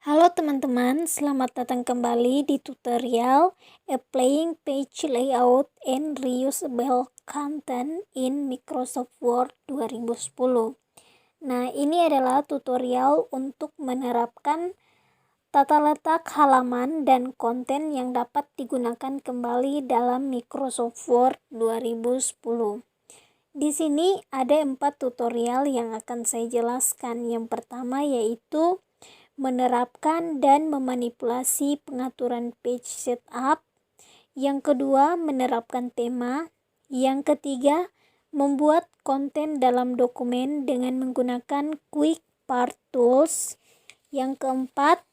Halo teman-teman, selamat datang kembali di tutorial Applying Page Layout and Reusable Content in Microsoft Word 2010. Nah, ini adalah tutorial untuk menerapkan tata letak halaman dan konten yang dapat digunakan kembali dalam Microsoft Word 2010. Di sini ada 4 tutorial yang akan saya jelaskan. Yang pertama yaitu menerapkan dan memanipulasi pengaturan page setup. Yang kedua, menerapkan tema. Yang ketiga, membuat konten dalam dokumen dengan menggunakan Quick Part Tools. Yang keempat,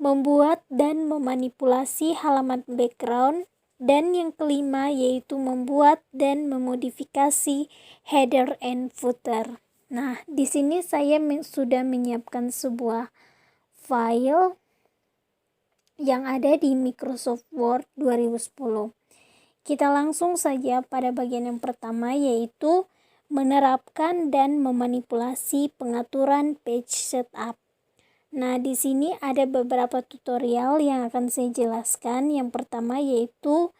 membuat dan memanipulasi halaman background. Dan yang kelima yaitu membuat dan memodifikasi header and footer. Nah, di sini saya sudah menyiapkan sebuah file yang ada di Microsoft Word 2010. Kita langsung saja pada bagian yang pertama yaitu menerapkan dan memanipulasi pengaturan page setup. Nah, di sini ada beberapa tutorial yang akan saya jelaskan. Yang pertama yaitu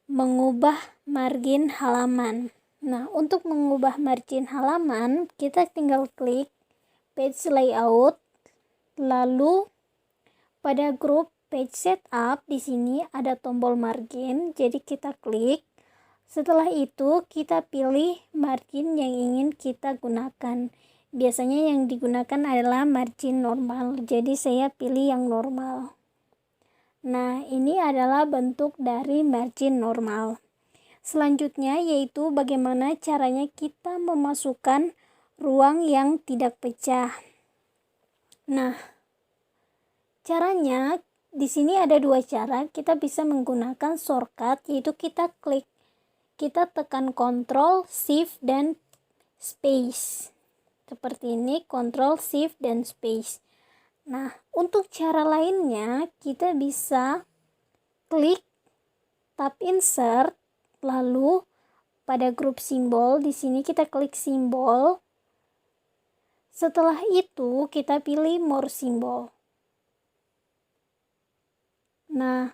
mengubah margin halaman. Nah, untuk mengubah margin halaman, kita tinggal klik page layout, lalu pada grup page setup di sini ada tombol margin, jadi kita klik. Setelah itu kita pilih margin yang ingin kita gunakan. Biasanya yang digunakan adalah margin normal, jadi saya pilih yang normal. Nah, ini adalah bentuk dari margin normal. Selanjutnya yaitu bagaimana caranya kita memasukkan ruang yang tidak pecah. Nah, caranya di sini ada dua cara. Kita bisa menggunakan shortcut, yaitu kita tekan Ctrl, Shift, dan Space. Seperti ini, Ctrl, Shift, dan Space. Nah, untuk cara lainnya kita bisa klik tab Insert, lalu pada grup simbol di sini kita klik simbol. Setelah itu kita pilih More Symbol. Nah,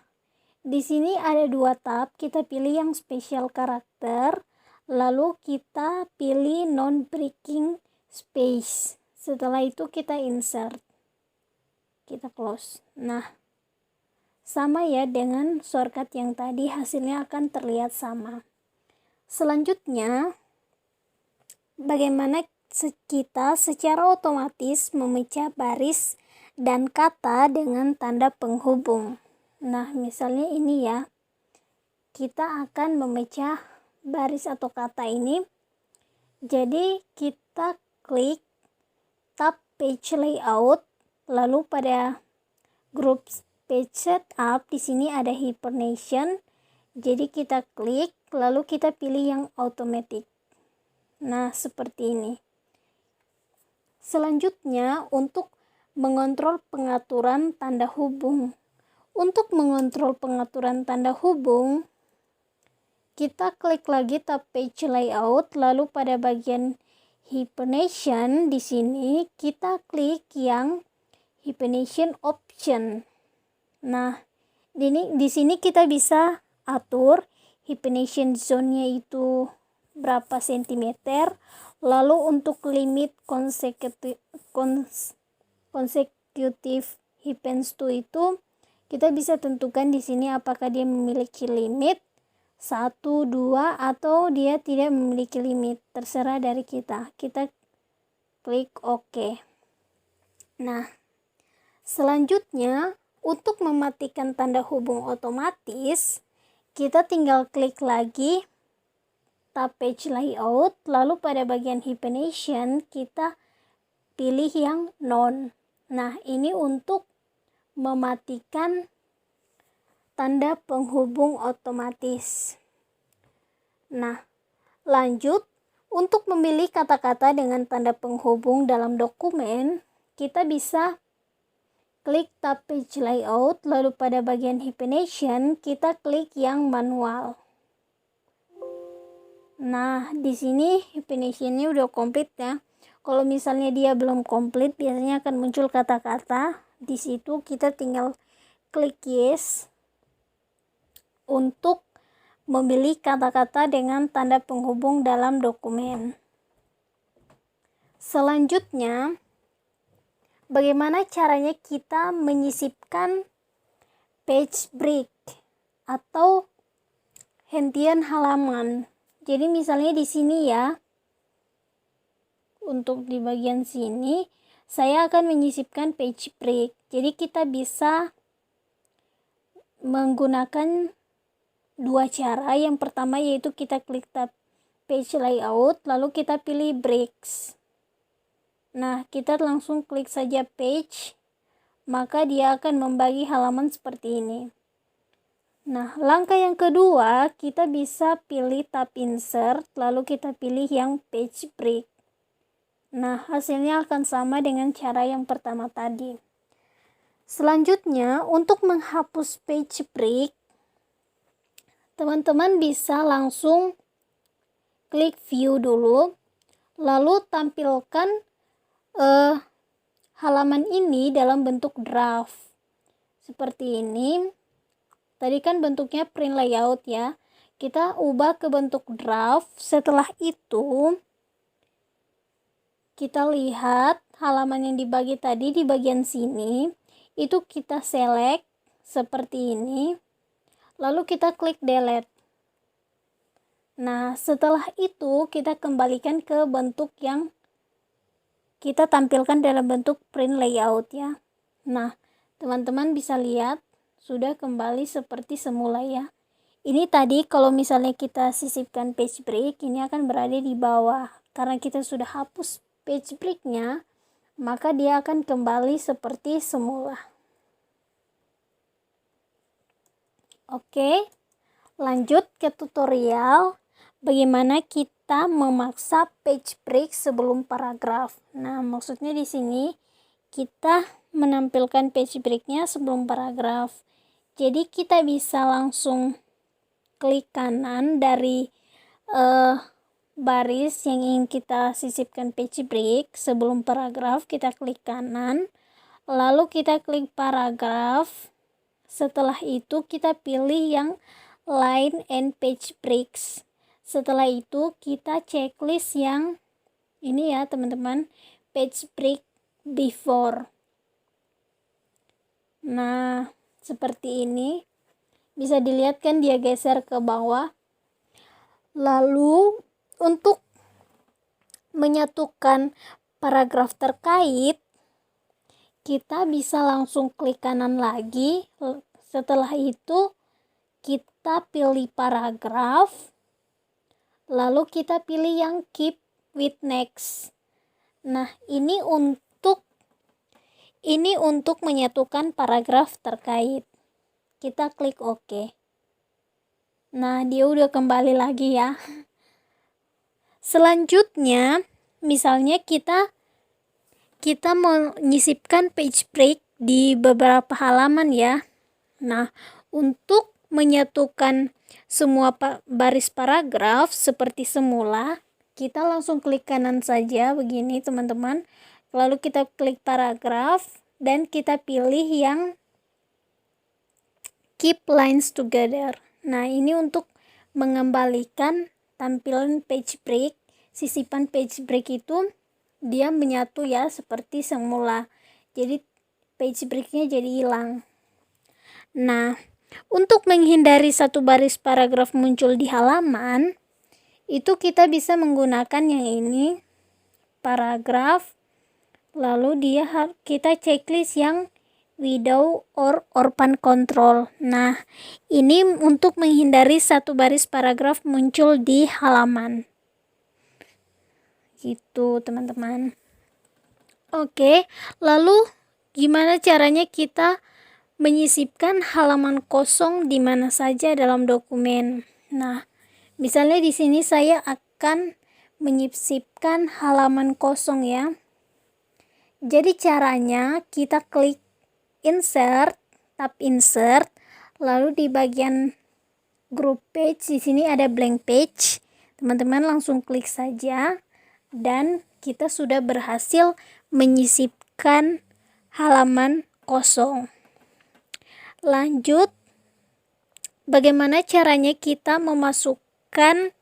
di sini ada dua tab, kita pilih yang Special Character, lalu kita pilih Non-Breaking Space. Setelah itu kita insert. Kita close. Nah, sama ya dengan shortcut yang tadi, hasilnya akan terlihat sama. Selanjutnya, bagaimana kita secara otomatis memecah baris dan kata dengan tanda penghubung. Nah, misalnya ini ya, kita akan memecah baris atau kata ini. Jadi kita klik tab page layout, lalu pada grup page setup di sini ada hibernation. Jadi kita klik, lalu kita pilih yang automatic. Nah, seperti ini. Selanjutnya untuk mengontrol pengaturan tanda hubung. Untuk mengontrol pengaturan tanda hubung, kita klik lagi tab page layout, lalu pada bagian hibernation di sini kita klik yang hibernation option. Nah, di sini kita bisa atur hibernation zone-nya itu berapa sentimeter, lalu untuk limit consecutive events itu kita bisa tentukan di sini apakah dia memiliki limit 1, 2 atau dia tidak memiliki limit, terserah dari kita. Kita klik OK. Nah, selanjutnya untuk mematikan tanda hubung otomatis, kita tinggal klik lagi tab page layout, lalu pada bagian hibernation kita pilih yang none. Nah, ini untuk mematikan tanda penghubung otomatis. Nah, lanjut untuk memilih kata-kata dengan tanda penghubung dalam dokumen, kita bisa klik tab page layout, lalu pada bagian hibernation kita klik yang manual. Nah, di sini hibernation-nya udah komplit ya. Kalau misalnya dia belum komplit, biasanya akan muncul kata-kata. Di situ kita tinggal klik yes untuk memilih kata-kata dengan tanda penghubung dalam dokumen. Selanjutnya, bagaimana caranya kita menyisipkan page break atau hentian halaman. Jadi misalnya di sini ya, untuk di bagian sini saya akan menyisipkan page break. Jadi kita bisa menggunakan dua cara. Yang pertama yaitu kita klik tab page layout, lalu kita pilih breaks. Nah, kita langsung klik saja page, maka dia akan membagi halaman seperti ini. Nah, langkah yang kedua, kita bisa pilih tab insert, lalu kita pilih yang page break. Nah, hasilnya akan sama dengan cara yang pertama tadi. Selanjutnya, untuk menghapus page break, teman-teman bisa langsung klik view dulu, lalu tampilkan halaman ini dalam bentuk draft. Seperti ini. Tadi kan bentuknya print layout ya. Kita ubah ke bentuk draft. Setelah itu, kita lihat halaman yang dibagi tadi di bagian sini. Itu kita select seperti ini. Lalu kita klik delete. Nah, setelah itu kita kembalikan ke bentuk yang kita tampilkan dalam bentuk print layout ya. Nah, teman-teman bisa lihat sudah kembali seperti semula ya. Ini tadi kalau misalnya kita sisipkan page break, ini akan berada di bawah. Karena kita sudah hapus page breaknya, maka dia akan kembali seperti semula. Oke, lanjut ke tutorial bagaimana kita memaksa page break sebelum paragraf. Nah, maksudnya di sini kita menampilkan page breaknya sebelum paragraf. Jadi kita bisa langsung klik kanan dari baris yang ingin kita sisipkan page break sebelum paragraf. Kita klik kanan, lalu kita klik paragraf. Setelah itu kita pilih yang line and page breaks. Setelah itu kita checklist yang ini ya teman-teman, page break before. Nah, seperti ini. Bisa dilihat kan dia geser ke bawah. Lalu untuk menyatukan paragraf terkait, kita bisa langsung klik kanan lagi. Setelah itu kita pilih paragraf. Lalu kita pilih yang keep with next. Nah, ini untuk menyatukan paragraf terkait. Kita klik OK. Nah, dia udah kembali lagi ya. Selanjutnya, misalnya kita menyisipkan page break di beberapa halaman ya. Nah, untuk menyatukan semua baris paragraf seperti semula, kita langsung klik kanan saja begini teman-teman. Lalu kita klik paragraf dan kita pilih yang keep lines together. Nah, ini untuk mengembalikan tampilan page break. Sisipan page break itu dia menyatu ya seperti semula. Jadi page breaknya jadi hilang. Nah, untuk menghindari satu baris paragraf muncul di halaman, itu kita bisa menggunakan yang ini, paragraf. Lalu kita checklist yang widow or orphan control. Nah, ini untuk menghindari satu baris paragraf muncul di halaman. Gitu, teman-teman. Oke, lalu gimana caranya kita menyisipkan halaman kosong di mana saja dalam dokumen? Nah, misalnya di sini saya akan menyisipkan halaman kosong ya. Jadi caranya kita klik insert, tab insert, lalu di bagian group page di sini ada blank page. Teman-teman langsung klik saja dan kita sudah berhasil menyisipkan halaman kosong. Lanjut, bagaimana caranya kita memasukkan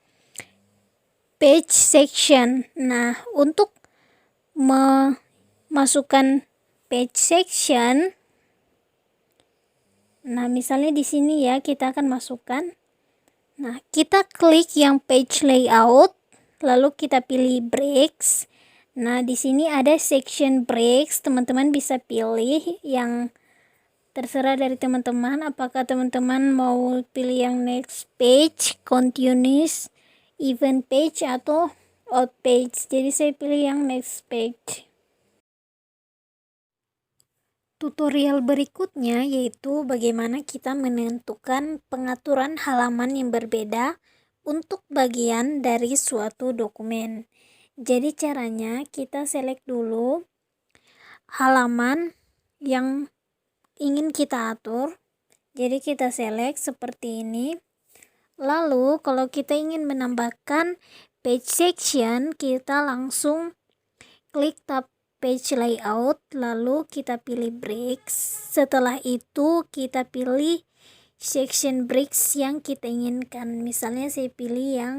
page section. Nah, untuk memasukkan page section, nah misalnya di sini ya kita akan masukkan. Nah, kita klik yang page layout, lalu kita pilih breaks. Nah, di sini ada section breaks. Teman-teman bisa pilih yang terserah dari teman-teman, apakah teman-teman mau pilih yang next page, continuous, event page, atau out page. Jadi saya pilih yang next page. Tutorial berikutnya yaitu bagaimana kita menentukan pengaturan halaman yang berbeda untuk bagian dari suatu dokumen. Jadi caranya kita select dulu halaman yang ingin kita atur. Jadi kita select seperti ini. Lalu kalau kita ingin menambahkan page section, kita langsung klik tab page layout, lalu kita pilih breaks. Setelah itu kita pilih section breaks yang kita inginkan. Misalnya saya pilih yang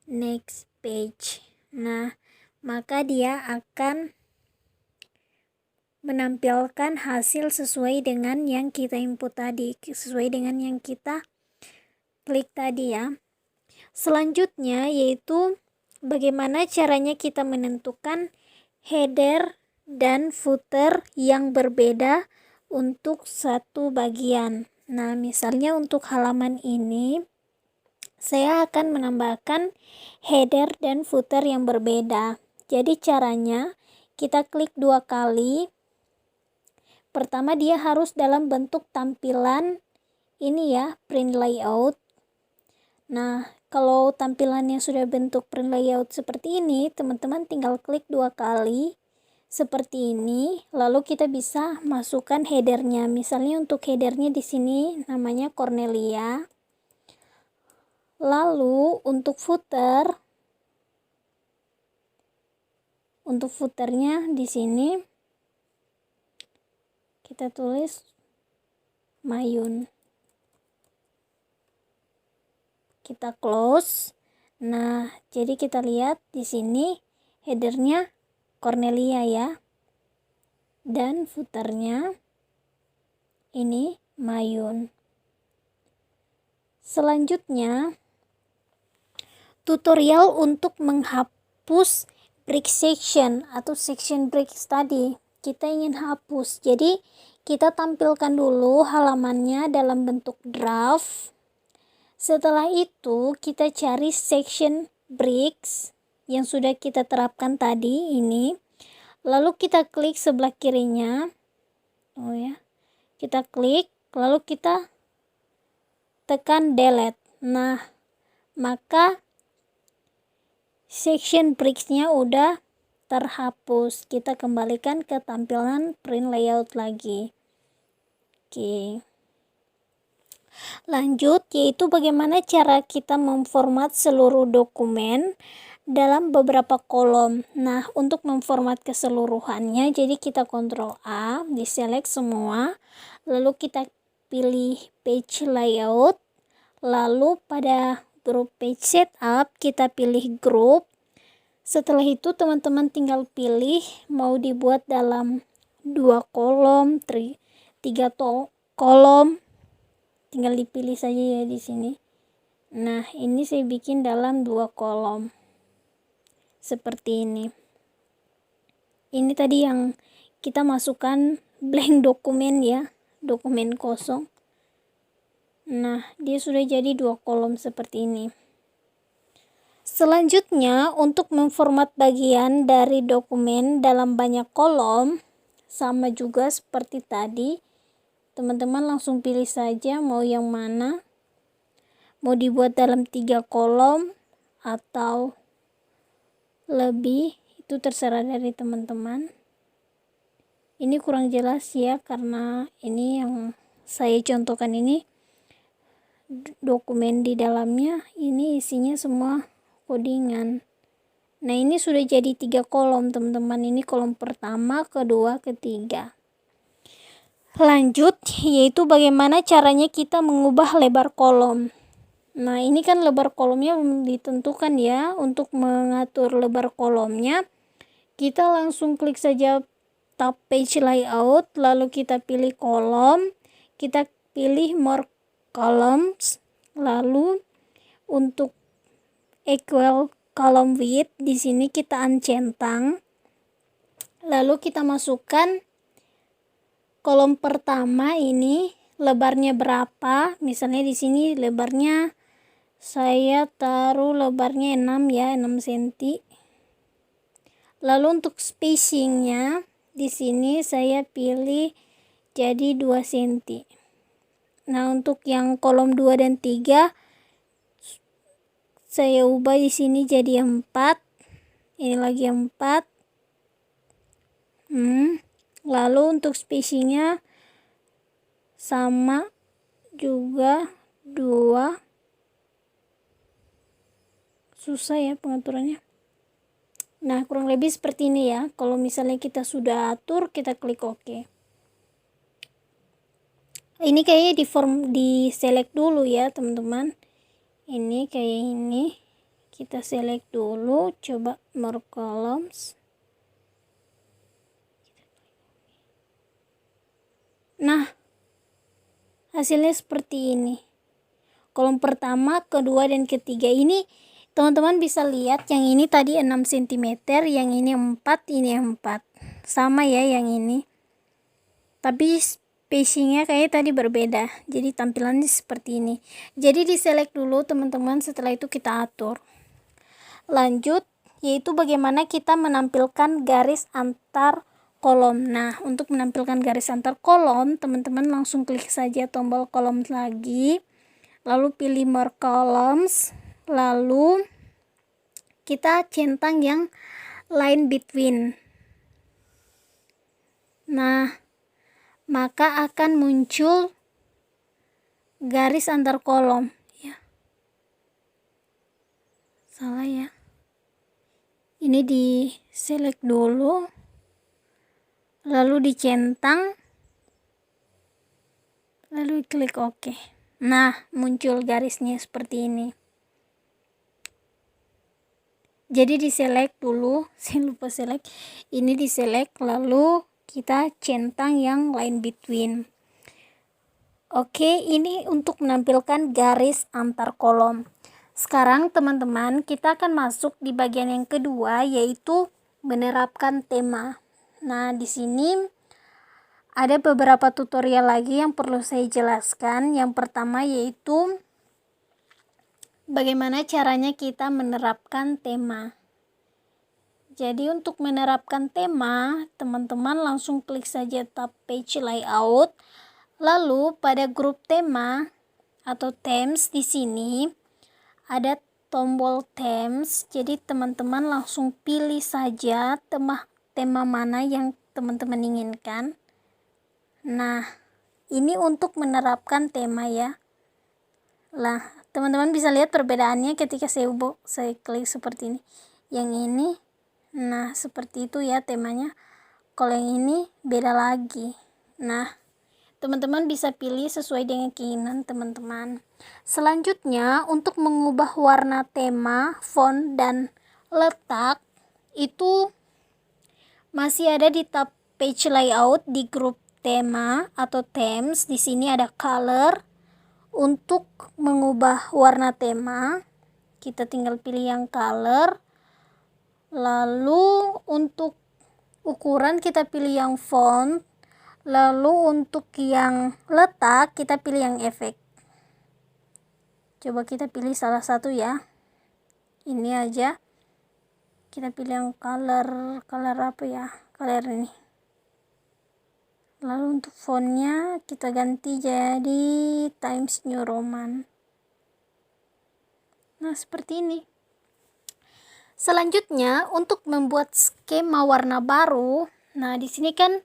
next page. Nah, maka dia akan menampilkan hasil sesuai dengan yang kita input tadi, sesuai dengan yang kita klik tadi ya. Selanjutnya yaitu bagaimana caranya kita menentukan header dan footer yang berbeda untuk satu bagian. Nah, misalnya untuk halaman ini saya akan menambahkan header dan footer yang berbeda. Jadi caranya kita klik 2 kali. Pertama dia harus dalam bentuk tampilan ini ya, print layout. Nah, kalau tampilannya sudah bentuk print layout seperti ini, teman-teman tinggal klik 2 kali seperti ini, lalu kita bisa masukkan headernya. Misalnya untuk headernya di sini namanya Cornelia. Lalu untuk footernya di sini kita tulis Mayun. Kita close. Nah, jadi kita lihat di sini headernya Cornelia ya. Dan footernya ini Mayun. Selanjutnya tutorial untuk menghapus break section atau section breaks tadi. Kita ingin hapus. Jadi kita tampilkan dulu halamannya dalam bentuk draft. Setelah itu kita cari section breaks yang sudah kita terapkan tadi ini. Lalu kita klik sebelah kirinya. Oh ya. Kita klik lalu kita tekan delete. Nah, maka section breaks-nya udah terhapus. Kita kembalikan ke tampilan print layout lagi. Oke. Lanjut, yaitu bagaimana cara kita memformat seluruh dokumen dalam beberapa kolom. Nah, untuk memformat keseluruhannya, jadi kita Ctrl A, diselect semua, lalu kita pilih page layout, lalu pada grup page setup kita pilih group. Setelah itu teman-teman tinggal pilih mau dibuat dalam 2 kolom, 3 kolom. Tinggal dipilih saja ya di sini. Nah, ini saya bikin dalam 2 kolom. Seperti ini. Ini tadi yang kita masukkan blank dokumen ya, dokumen kosong. Nah, dia sudah jadi 2 kolom seperti ini. Selanjutnya, untuk memformat bagian dari dokumen dalam banyak kolom, sama juga seperti tadi. Teman-teman langsung pilih saja mau yang mana. Mau dibuat dalam 3 kolom atau lebih, itu terserah dari teman-teman. Ini kurang jelas ya, karena ini yang saya contohkan ini dokumen di dalamnya, ini isinya semua codingan. Nah, ini sudah jadi 3 kolom teman-teman. Ini kolom pertama, kedua, ketiga. Lanjut, yaitu bagaimana caranya kita mengubah lebar kolom. Nah, ini kan lebar kolomnya belum ditentukan ya. Untuk mengatur lebar kolomnya, kita langsung klik saja tab page layout, lalu kita pilih kolom, kita pilih more columns, lalu untuk equal column width di sini kita uncentang. Lalu kita masukkan kolom pertama ini lebarnya berapa. Misalnya di sini lebarnya saya taruh lebarnya 6 ya, 6 cm. Lalu untuk spacingnya di sini saya pilih jadi 2 cm. Nah, untuk yang kolom 2 dan 3 saya ubah di sini jadi 4. Ini lagi 4. Lalu untuk spacingnya sama juga 2. Susah ya pengaturannya. Nah, kurang lebih seperti ini ya. Kalau misalnya kita sudah atur, kita klik OK. Ini kayaknya di select dulu ya teman-teman. Ini kayak ini. Kita select dulu, coba more columns. Nah, hasilnya seperti ini. Kolom pertama, kedua, dan ketiga. Ini teman-teman bisa lihat yang ini tadi 6 cm, yang ini 4, ini 4. Sama ya yang ini. Tapi spacingnya kayak tadi berbeda. Jadi tampilannya seperti ini. Jadi di select dulu teman-teman, setelah itu kita atur. Lanjut, yaitu bagaimana kita menampilkan garis antar kolom. Nah, untuk menampilkan garis antar kolom, teman-teman langsung klik saja tombol kolom lagi, lalu pilih more columns, lalu kita centang yang line between. Nah, maka akan muncul garis antar kolom ya. Salah ya. Ini di select dulu, lalu dicentang, lalu klik OK. Nah, muncul garisnya seperti ini. Jadi di select dulu, saya lupa select. Ini di select, lalu kita centang yang line between. Oke, ini untuk menampilkan garis antar kolom. Sekarang teman-teman, kita akan masuk di bagian yang kedua, yaitu menerapkan tema. Nah, di sini ada beberapa tutorial lagi yang perlu saya jelaskan. Yang pertama yaitu bagaimana caranya kita menerapkan tema. Jadi untuk menerapkan tema, teman-teman langsung klik saja tab page layout. Lalu pada grup tema atau themes di sini ada tombol themes. Jadi teman-teman langsung pilih saja tema mana yang teman-teman inginkan. Nah, ini untuk menerapkan tema ya. Lah, teman-teman bisa lihat perbedaannya ketika saya klik seperti ini. Yang ini, nah seperti itu ya temanya. Kalau yang ini beda lagi. Nah, teman-teman bisa pilih sesuai dengan keinginan teman-teman. Selanjutnya, untuk mengubah warna tema, font, dan letak itu masih ada di tab page layout di grup tema atau themes. Di sini ada color. Untuk mengubah warna tema, kita tinggal pilih yang color. Lalu untuk ukuran kita pilih yang font. Lalu untuk yang letak kita pilih yang efek. Coba kita pilih salah satu ya. Ini aja. Kita pilih yang color apa ya? Color ini. Lalu untuk fontnya kita ganti jadi Times New Roman. Nah, seperti ini. Selanjutnya untuk membuat skema warna baru. Nah, di sini kan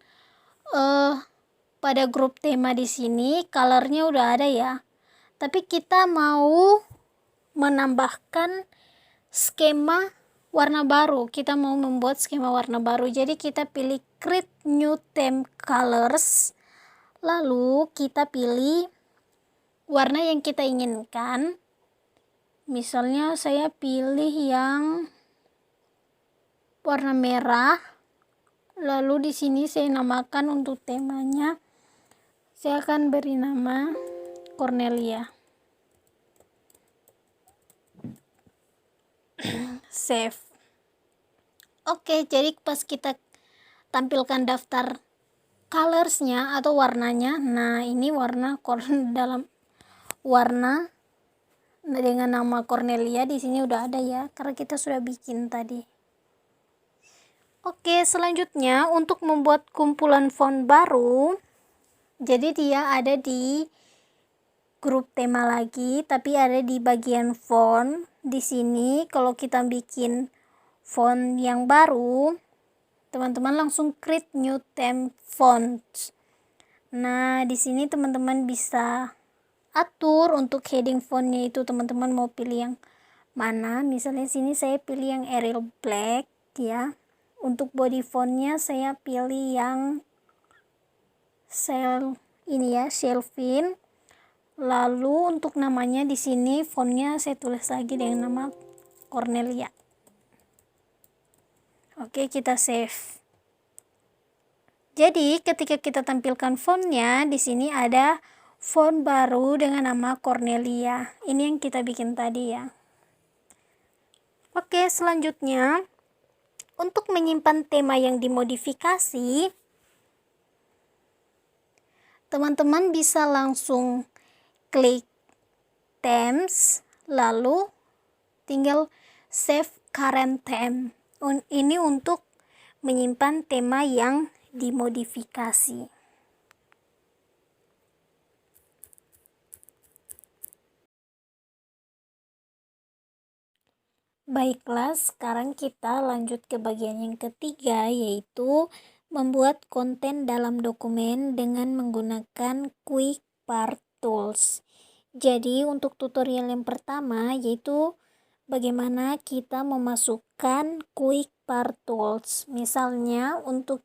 pada grup tema di sini colornya udah ada ya. Tapi kita mau menambahkan skema warna baru. Kita mau membuat skema warna baru. Jadi kita pilih create new theme colors. Lalu kita pilih warna yang kita inginkan. Misalnya saya pilih yang warna merah. Lalu di sini saya namakan untuk temanya, saya akan beri nama Cornelia. Save. Oke, jadi pas kita tampilkan daftar colorsnya atau warnanya, nah ini warna dalam warna dengan nama Cornelia di sini udah ada ya, karena kita sudah bikin tadi. Oke, selanjutnya untuk membuat kumpulan font baru, jadi dia ada di grup tema lagi, tapi ada di bagian font. Di sini kalau kita bikin font yang baru, teman-teman langsung create new theme font. Nah, di sini teman-teman bisa atur untuk heading fontnya itu teman-teman mau pilih yang mana. Misalnya sini saya pilih yang Arial Black ya. Untuk body fontnya saya pilih yang Shelvin. Lalu untuk namanya di sini fontnya saya tulis lagi dengan nama Cornelia. Oke, kita save. Jadi ketika kita tampilkan fontnya, di sini ada font baru dengan nama Cornelia. Ini yang kita bikin tadi ya. Oke, selanjutnya untuk menyimpan tema yang dimodifikasi, teman-teman bisa langsung klik themes, lalu tinggal save current theme. Ini untuk menyimpan tema yang dimodifikasi. Baiklah, sekarang kita lanjut ke bagian yang ketiga, yaitu membuat konten dalam dokumen dengan menggunakan Quick Part Tools. Jadi untuk tutorial yang pertama yaitu bagaimana kita memasukkan Quick Part Tools. Misalnya untuk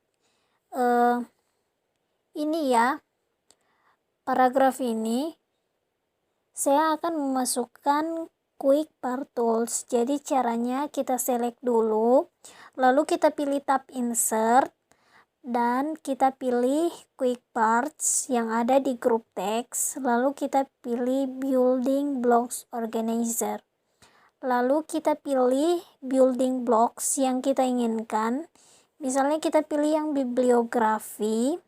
ini ya, paragraf ini saya akan memasukkan Quick Part Tools. Jadi caranya kita select dulu, lalu kita pilih tab insert dan kita pilih Quick Parts yang ada di grup teks, lalu kita pilih building blocks organizer. Lalu kita pilih building blocks yang kita inginkan. Misalnya kita pilih yang bibliografi,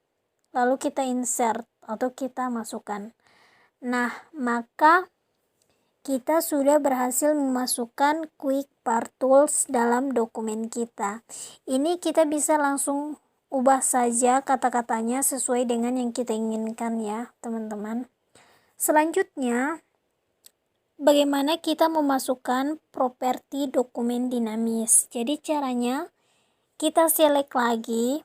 lalu kita insert atau kita masukkan. Nah, maka kita sudah berhasil memasukkan Quick Part Tools dalam dokumen kita. Ini kita bisa langsung ubah saja kata-katanya sesuai dengan yang kita inginkan ya, teman-teman. Selanjutnya, bagaimana kita memasukkan properti dokumen dinamis. Jadi caranya kita select lagi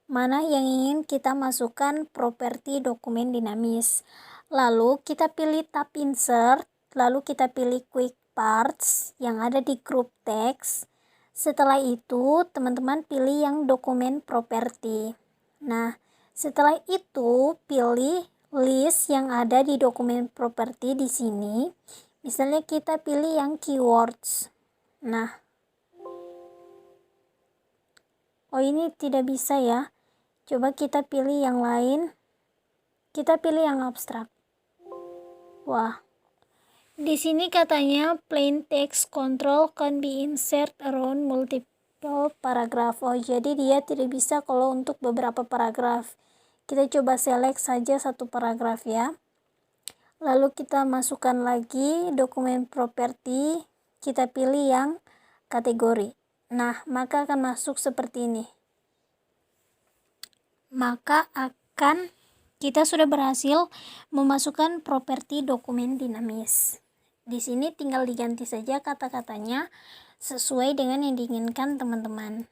mana yang ingin kita masukkan properti dokumen dinamis. Lalu kita pilih tab insert, lalu kita pilih Quick Parts yang ada di grup teks. Setelah itu teman-teman pilih yang dokumen properti. Nah, setelah itu pilih list yang ada di dokumen properti di sini. Misalnya kita pilih yang keywords. Nah, oh ini tidak bisa ya. Coba kita pilih yang lain. Kita pilih yang abstrak. Wah, di sini katanya plain text control can be insert around multiple paragraph. Oh, jadi dia tidak bisa kalau untuk beberapa paragraf. Kita coba select saja satu paragraf ya. Lalu kita masukkan lagi dokumen properti. Kita pilih yang kategori. Nah, maka akan masuk seperti ini. Maka kita sudah berhasil memasukkan properti dokumen dinamis. Di sini tinggal diganti saja kata-katanya sesuai dengan yang diinginkan teman-teman.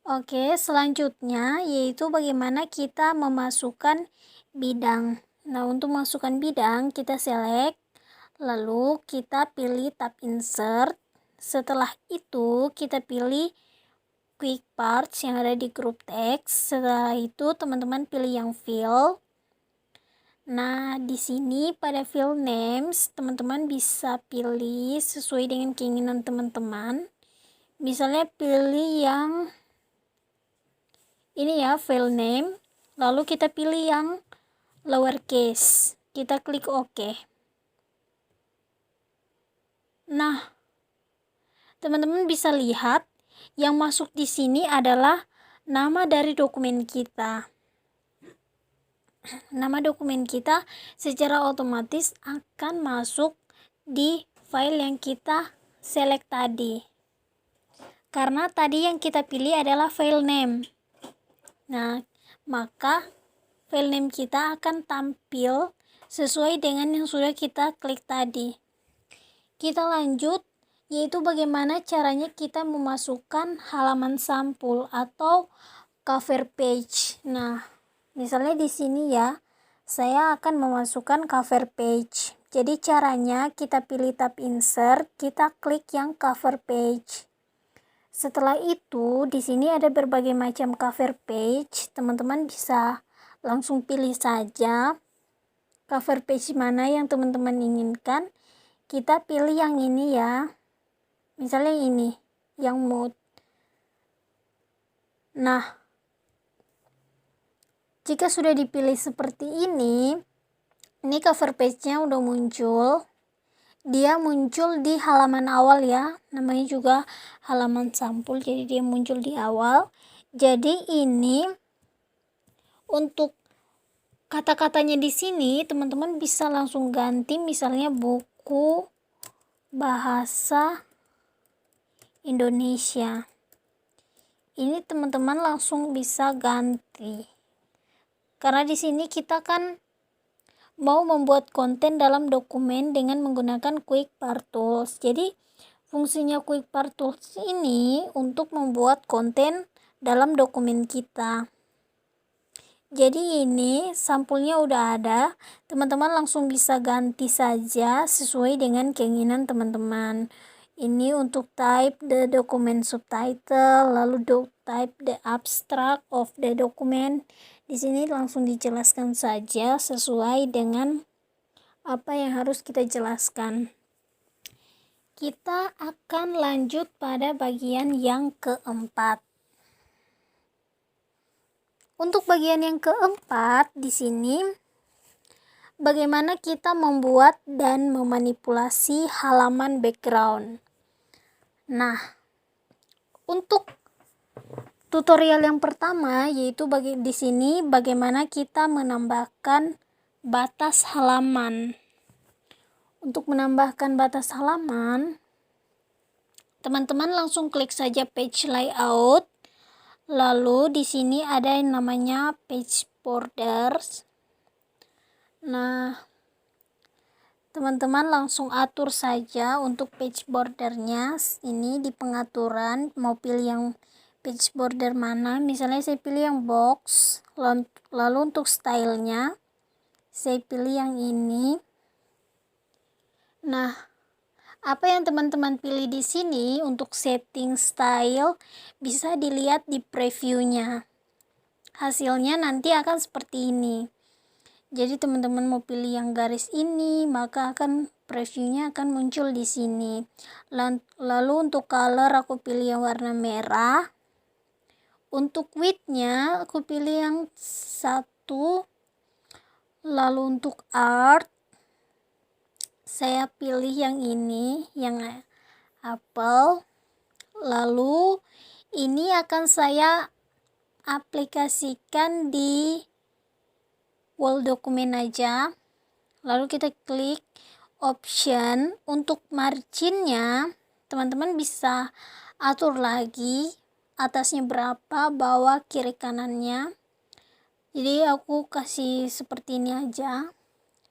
Oke, selanjutnya yaitu bagaimana kita memasukkan bidang. Nah, untuk masukkan bidang kita select, lalu kita pilih tab insert. Setelah itu kita pilih quick parts yang ada di grup teks. Setelah itu teman-teman pilih yang fill. Nah, di sini pada field names, teman-teman bisa pilih sesuai dengan keinginan teman-teman. Misalnya pilih yang ini ya, file name. Lalu kita pilih yang lowercase. Kita klik OK. Nah, teman-teman bisa lihat yang masuk di sini adalah nama dari dokumen kita. Nama dokumen kita secara otomatis akan masuk di file yang kita select tadi. Karena tadi yang kita pilih adalah file name. Nah, maka file name kita akan tampil sesuai dengan yang sudah kita klik tadi. Kita lanjut, yaitu bagaimana caranya kita memasukkan halaman sampul atau cover page. Nah, misalnya di sini ya, saya akan memasukkan cover page. Jadi caranya kita pilih tab insert, kita klik yang cover page. Setelah itu, di sini ada berbagai macam cover page. Teman-teman bisa langsung pilih saja cover page mana yang teman-teman inginkan. Kita pilih yang ini ya. Misalnya ini, yang mood. Nah, jika sudah dipilih seperti ini cover page-nya udah muncul. Dia muncul di halaman awal ya, namanya juga halaman sampul, jadi dia muncul di awal. Jadi ini untuk kata-katanya di sini teman-teman bisa langsung ganti, misalnya buku bahasa Indonesia. Ini teman-teman langsung bisa ganti. Karena di sini kita kan mau membuat konten dalam dokumen dengan menggunakan Quick Part Tools. Jadi fungsinya Quick Part Tools ini untuk membuat konten dalam dokumen kita. Jadi ini sampulnya udah ada, teman-teman langsung bisa ganti saja sesuai dengan keinginan teman-teman. Ini untuk type the document subtitle, lalu type the abstract of the document. Di sini langsung dijelaskan saja sesuai dengan apa yang harus kita jelaskan. Kita akan lanjut pada bagian yang keempat. Untuk bagian yang keempat di sini bagaimana kita membuat dan memanipulasi halaman background. Nah, untuk tutorial yang pertama yaitu di sini bagaimana kita menambahkan batas halaman. Untuk menambahkan batas halaman, teman-teman langsung klik saja page layout. Lalu di sini ada yang namanya page borders. Nah, teman-teman langsung atur saja untuk page bordernya. Ini di pengaturan mau pilih yang page border mana. Misalnya saya pilih yang box. Lalu untuk stylenya saya pilih yang ini. Nah, apa yang teman-teman pilih di sini untuk setting style bisa dilihat di previewnya. Hasilnya nanti akan seperti ini. Jadi teman-teman mau pilih yang garis ini, maka previewnya akan muncul di sini. Lalu untuk color aku pilih yang warna merah. Untuk width-nya aku pilih yang 1. Lalu untuk art saya pilih yang ini, yang apple. Lalu ini akan saya aplikasikan di wall dokumen aja. Lalu kita klik option. Untuk marginnya teman-teman bisa atur lagi, atasnya berapa, bawah, kiri, kanannya. Jadi aku kasih seperti ini aja.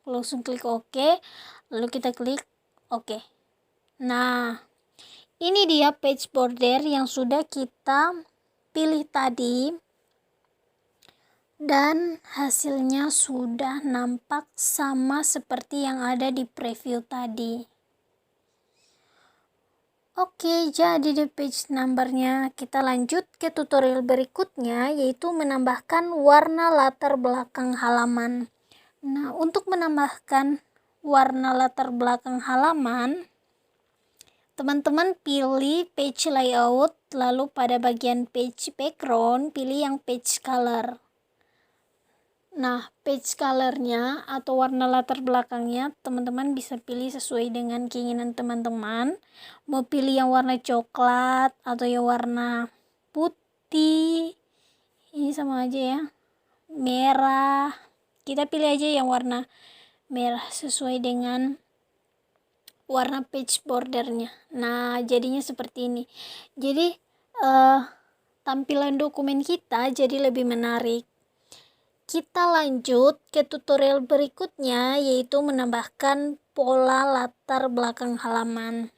Langsung klik OK. Lalu kita klik OK. Nah, ini dia page border yang sudah kita pilih tadi. Dan hasilnya sudah nampak sama seperti yang ada di preview tadi. Oke, jadi di page numbernya kita lanjut ke tutorial berikutnya, yaitu menambahkan warna latar belakang halaman. Nah, untuk menambahkan warna latar belakang halaman, teman-teman pilih page layout, lalu pada bagian page background pilih yang page color. Nah, page colornya atau warna latar belakangnya teman-teman bisa pilih sesuai dengan keinginan teman-teman. Mau pilih yang warna coklat atau yang warna putih, ini sama aja ya, merah. Kita pilih aja yang warna merah sesuai dengan warna page bordernya. Nah, jadinya seperti ini. Jadi tampilan dokumen kita jadi lebih menarik. Kita lanjut ke tutorial berikutnya, yaitu menambahkan pola latar belakang halaman.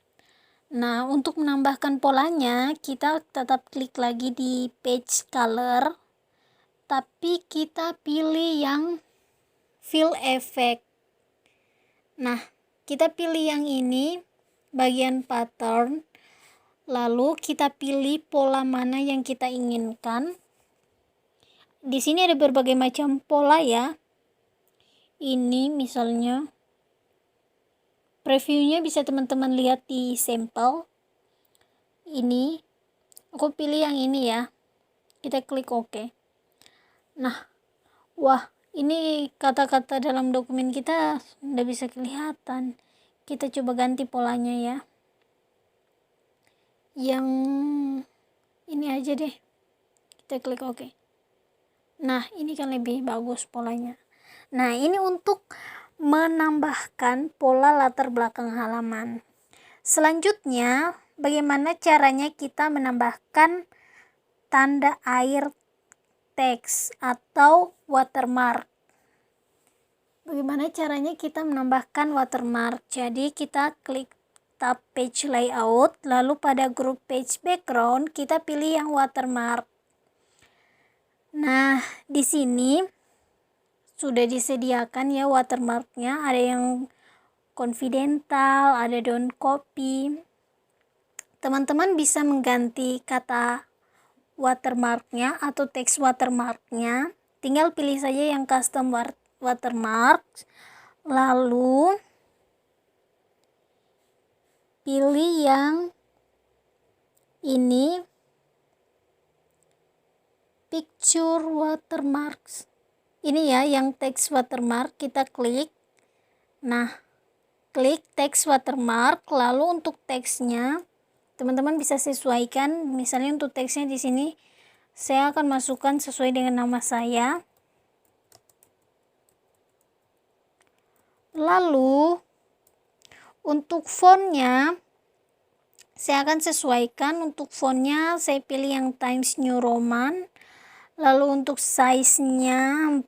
Nah, untuk menambahkan polanya, kita tetap klik lagi di page color, tapi kita pilih yang fill effect. Nah, kita pilih yang ini, bagian pattern, lalu kita pilih pola mana yang kita inginkan. Di sini ada berbagai macam pola ya. Ini misalnya previewnya bisa teman-teman lihat di sampel. Ini aku pilih yang ini ya. Kita klik OK. Nah, wah, ini kata-kata dalam dokumen kita udah bisa kelihatan. Kita coba ganti polanya ya. Yang ini aja deh. Kita klik OK. Nah, ini kan lebih bagus polanya. Nah, ini untuk menambahkan pola latar belakang halaman. Selanjutnya, bagaimana caranya kita menambahkan tanda air teks atau watermark. Bagaimana caranya kita menambahkan watermark? Jadi kita klik tab page layout, lalu pada grup page background kita pilih yang watermark. Nah, di sini sudah disediakan ya watermarknya, ada yang confidential, ada don't copy. Teman-teman bisa mengganti kata watermarknya atau teks watermarknya, tinggal pilih saja yang custom watermark, lalu pilih yang ini, picture watermarks. Ini ya yang text watermark, kita klik. Nah, klik text watermark, lalu untuk teksnya teman-teman bisa sesuaikan. Misalnya untuk teksnya di sini saya akan masukkan sesuai dengan nama saya. Lalu untuk fontnya saya akan sesuaikan. Untuk fontnya saya pilih yang Times New Roman. Lalu untuk size-nya 40.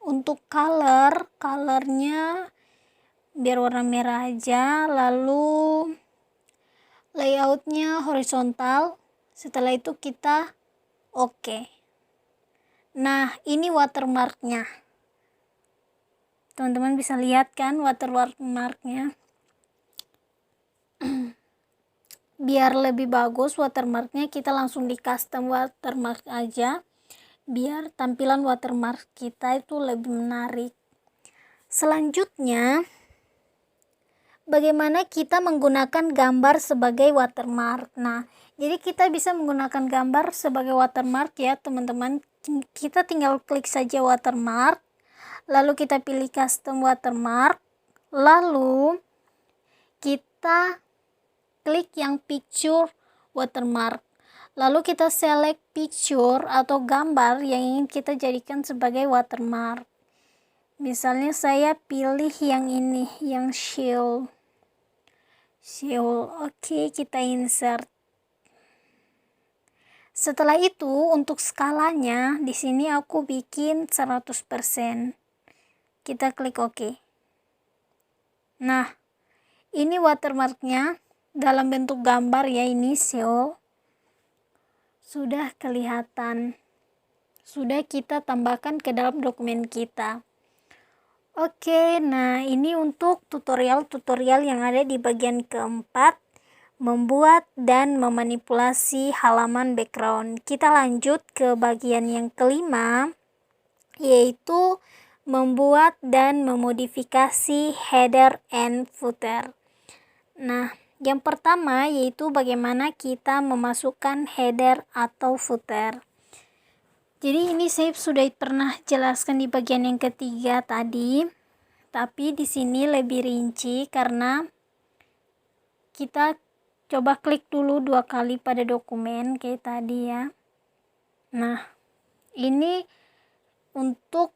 Untuk colornya biar warna merah aja. Lalu layoutnya horizontal. Setelah itu kita OK. Nah, ini watermarknya. Teman-teman bisa lihat kan watermarknya. Biar lebih bagus watermarknya, kita langsung di custom watermark aja, biar tampilan watermark kita itu lebih menarik. Selanjutnya, bagaimana kita menggunakan gambar sebagai watermark. Nah, jadi kita bisa menggunakan gambar sebagai watermark ya teman-teman. Kita tinggal klik saja watermark, lalu kita pilih custom watermark, lalu kita klik yang picture watermark, lalu kita select picture atau gambar yang ingin kita jadikan sebagai watermark. Misalnya saya pilih yang ini, yang shield. Oke, kita insert. Setelah itu untuk skalanya di sini aku bikin 100%. Kita klik OK. Nah, ini watermarknya dalam bentuk gambar ya, ini seal. Sudah kelihatan. Sudah kita tambahkan ke dalam dokumen kita. Oke, nah ini untuk tutorial yang ada di bagian keempat. membuat dan memanipulasi halaman background. Kita lanjut ke bagian yang kelima, yaitu membuat dan memodifikasi header and footer. Nah, yang pertama yaitu bagaimana kita memasukkan header atau footer. Jadi ini saya sudah pernah jelaskan di bagian yang ketiga tadi, tapi di sini lebih rinci karena kita coba klik dulu 2 kali pada dokumen kayak tadi ya. Nah, ini untuk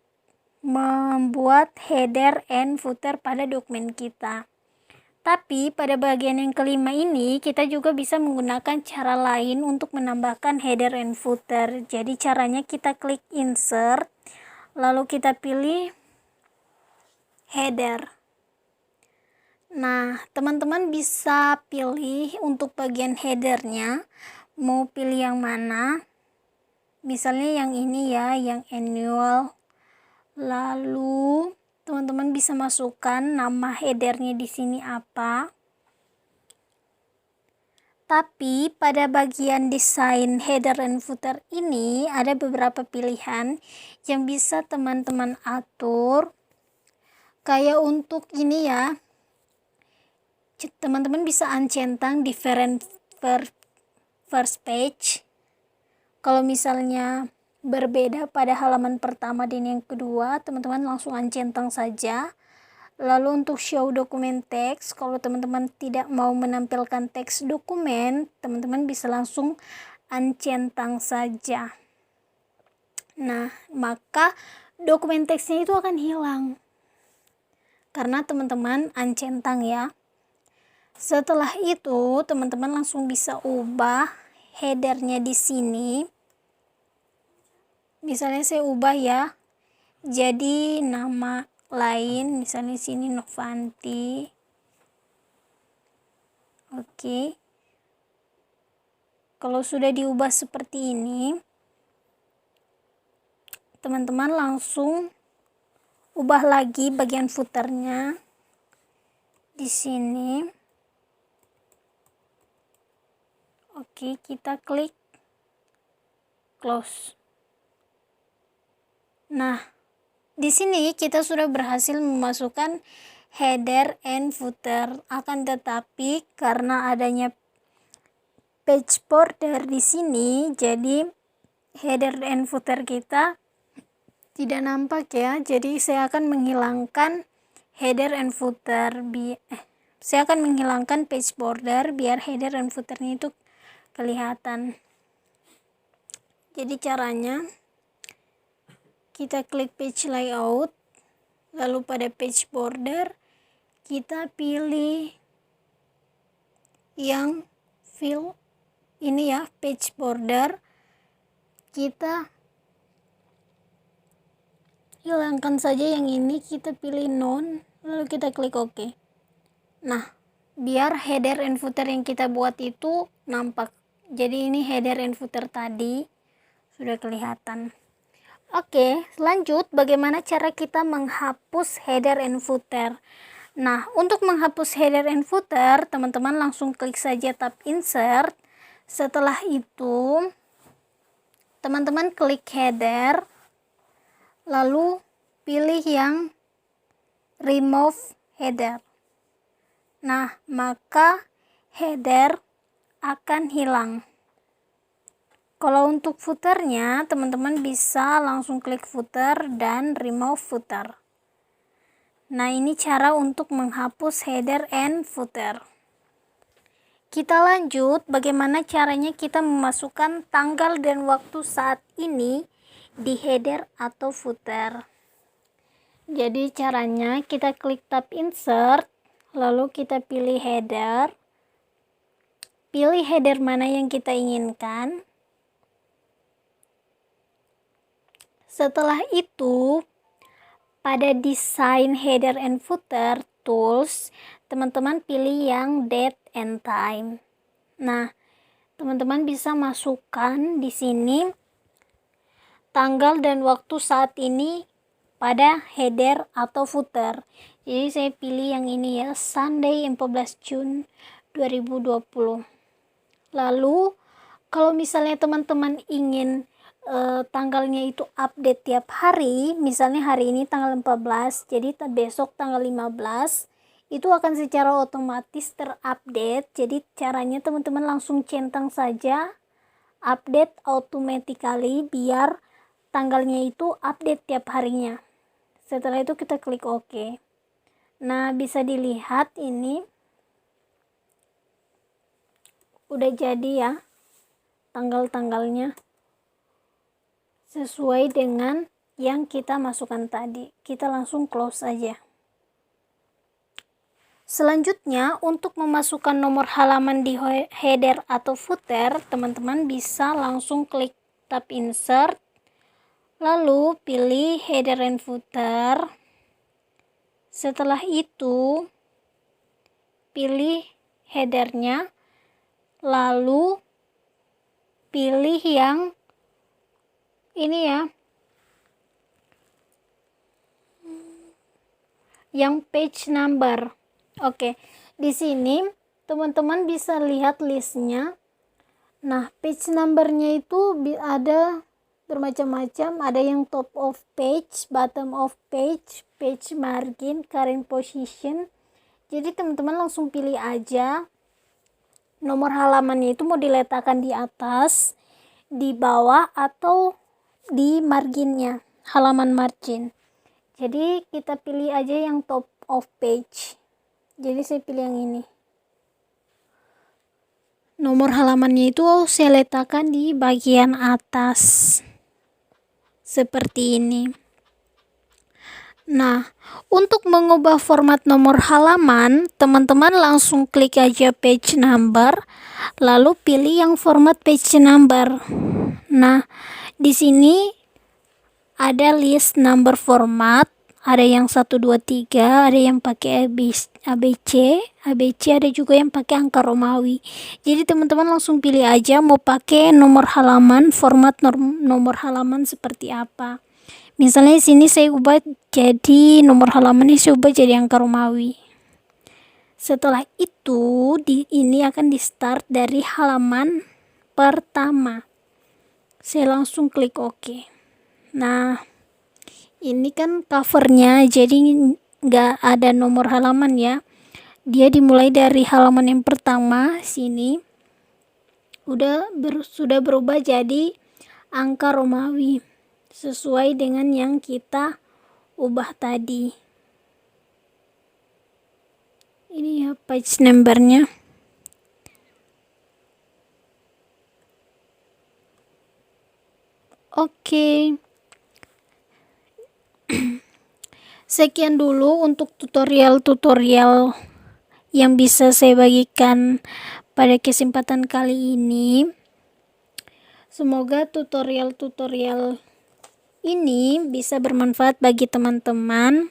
membuat header and footer pada dokumen kita. Tapi pada bagian yang kelima ini kita juga bisa menggunakan cara lain untuk menambahkan header and footer. Jadi caranya kita klik insert, lalu kita pilih header. Nah, teman-teman bisa pilih untuk bagian headernya mau pilih yang mana. Misalnya yang ini ya, yang annual. Lalu teman-teman bisa masukkan nama headernya di sini apa. Tapi pada bagian desain header and footer ini ada beberapa pilihan yang bisa teman-teman atur. Kayak untuk ini ya, teman-teman bisa uncentang different first page. Kalau misalnya berbeda pada halaman pertama dan yang kedua, teman-teman langsung uncentang saja. Lalu untuk show dokumen teks, kalau teman-teman tidak mau menampilkan teks dokumen, teman-teman bisa langsung uncentang saja. Nah, maka dokumen teksnya itu akan hilang karena teman-teman uncentang ya. Setelah itu, teman-teman langsung bisa ubah headernya di sini. Misalnya saya ubah ya, jadi nama lain, misalnya sini Novanti. Oke. Kalau sudah diubah seperti ini, teman-teman langsung ubah lagi bagian footernya di sini. Oke, kita klik close. Nah, di sini kita sudah berhasil memasukkan header and footer. Akan tetapi karena adanya page border di sini, jadi header and footer kita tidak nampak ya. Jadi saya akan menghilangkan header and footer. Saya akan menghilangkan page border biar header and footernya itu kelihatan. Jadi caranya kita klik page layout, lalu pada page border kita pilih yang fill ini ya, page border. Kita hilangkan saja yang ini, kita pilih none, lalu kita klik OK. Nah, biar header and footer yang kita buat itu nampak. Jadi ini header and footer tadi sudah kelihatan. Oke, lanjut bagaimana cara kita menghapus header and footer. Nah, untuk menghapus header and footer, teman-teman langsung klik saja tab insert. Setelah itu, teman-teman klik header, lalu pilih yang remove header. Nah, maka header akan hilang. Kalau untuk footernya, teman-teman bisa langsung klik footer dan remove footer. Nah, ini cara untuk menghapus header and footer. Kita lanjut bagaimana caranya kita memasukkan tanggal dan waktu saat ini di header atau footer. Jadi caranya kita klik tab insert, lalu kita pilih header. Pilih header mana yang kita inginkan. Setelah itu, pada desain header and footer tools, teman-teman pilih yang date and time. Nah, teman-teman bisa masukkan di sini tanggal dan waktu saat ini pada header atau footer. Jadi saya pilih yang ini ya, Sunday 14 June 2020. Lalu kalau misalnya teman-teman ingin tanggalnya itu update tiap hari, misalnya hari ini tanggal 14, jadi besok tanggal 15, itu akan secara otomatis terupdate. Jadi caranya teman-teman langsung centang saja update automatically biar tanggalnya itu update tiap harinya. Setelah itu kita klik OK. Nah, bisa dilihat ini udah jadi ya tanggal-tanggalnya sesuai dengan yang kita masukkan tadi. Kita langsung close aja. Selanjutnya, untuk memasukkan nomor halaman di header atau footer, teman-teman bisa langsung klik tab insert, lalu pilih header and footer. Setelah itu pilih headernya, lalu pilih yang ini ya, yang page number. Oke, di sini teman-teman bisa lihat listnya. Nah, page numbernya itu ada bermacam-macam, ada yang top of page, bottom of page, page margin, current position. Jadi teman-teman langsung pilih aja nomor halamannya itu mau diletakkan di atas, di bawah, atau di marginnya, halaman margin. Jadi kita pilih aja yang top of page. Jadi saya pilih yang ini. Nomor halamannya itu saya letakkan di bagian atas seperti ini. Nah, untuk mengubah format nomor halaman, teman-teman langsung klik aja page number, lalu pilih yang format page number. Nah, di sini ada list number format, ada yang 1 2 3, ada yang pakai ABC, ada juga yang pakai angka Romawi. Jadi teman-teman langsung pilih aja mau pakai nomor halaman, format nomor halaman seperti apa. Misalnya di sini saya ubah jadi nomor halamannya, saya ubah jadi angka Romawi. Setelah itu ini akan di start dari halaman pertama. Saya langsung klik OK. Nah, ini kan covernya, jadi nggak ada nomor halaman ya. Dia dimulai dari halaman yang pertama sini, sudah berubah jadi angka Romawi sesuai dengan yang kita ubah tadi. Ini ya page numbernya. Oke. Sekian dulu untuk tutorial-tutorial yang bisa saya bagikan pada kesempatan kali ini. Semoga tutorial-tutorial ini bisa bermanfaat bagi teman-teman.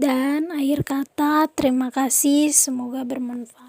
Dan akhir kata, terima kasih, semoga bermanfaat.